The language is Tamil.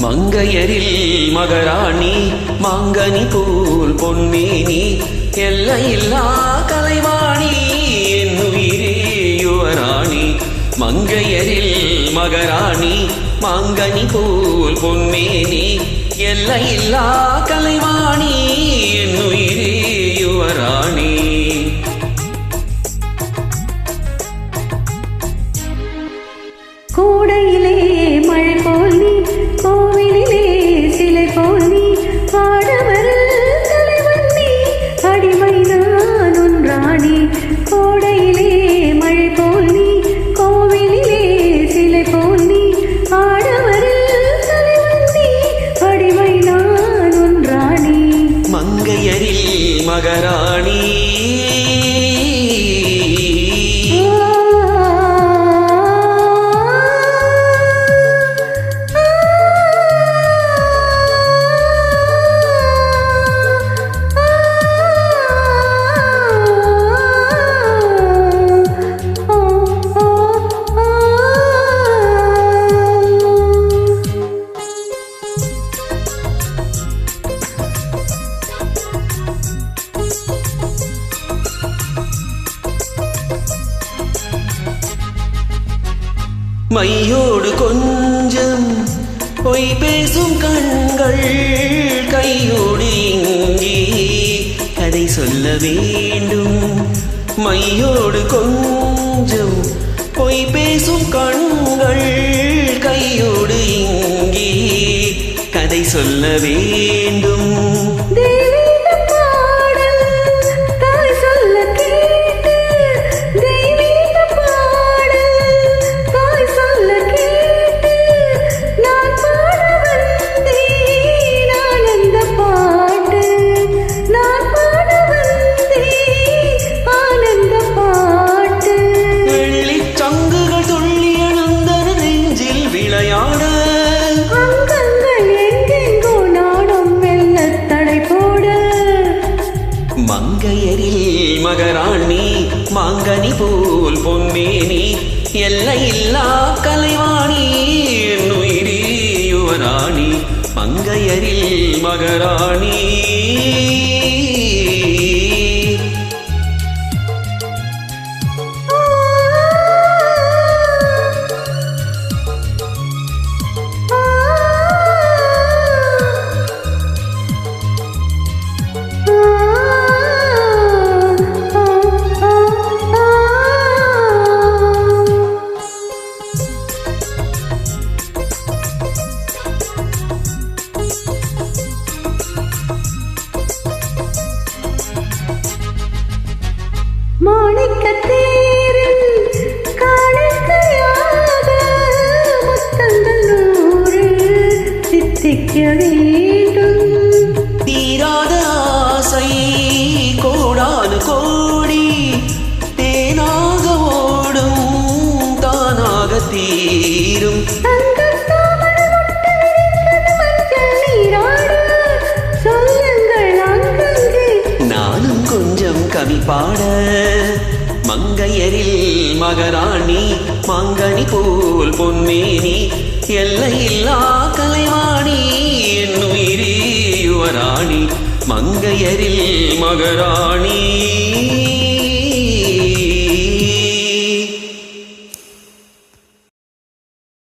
மங்கையரில் மகராணி மாங்கனி போல் பொன்மேனி எல்லையில்லா கலைவாணி என்னுயிரே யுவராணி. மங்கையரில் மகராணி மாங்கனி போல் பொன்மேனி எல்லையில்லா கலைவாணி என்னுயிரே யுவராணி. கூடையிலே மழை போல் நீ, கோவிலிலே சிலை போல் நீ, ஆடவரில் தலைவன் நீ, அடிமை நான் உன் ராணி. கூடையிலே மழை போல் நீ, கோவிலிலே சிலை போல் நீ, ஆடவரில் தலைவன் நீ, அடிமை நான் உன் ராணி. மங்கையரில் மகராணி மையோடு கொஞ்சம் பொய் பேசும் கண்கள் கையோடு இங்கே கதை சொல்ல வேண்டும். மையோடு கொஞ்சம் பொய் பேசும் கண்கள் கையோடு இங்கே கதை சொல்ல வேண்டும். மங்கையரில் மகராணி மாங்கனி போல் பொன்மேனி எல்லையில்லா கலைவாணி என்னுயிரே யுவராணி. மங்கையரில் மகராணி மாணிக்கத்தேரில் காணிக்கையாக முத்தங்கள் 100 சித்திக்க வேண்டும். தீராத ஆசை கோடானு கோடி தேனாக ஓடும் தானாக தீரும். நானும் கொஞ்சம் கவி பாட மங்கையரில் மகராணி மாங்கனி போல் பொன்மேனி எல்லையில்லா கலைவாணி என்னுயிரே யுவராணி. மங்கையரில் மகராணி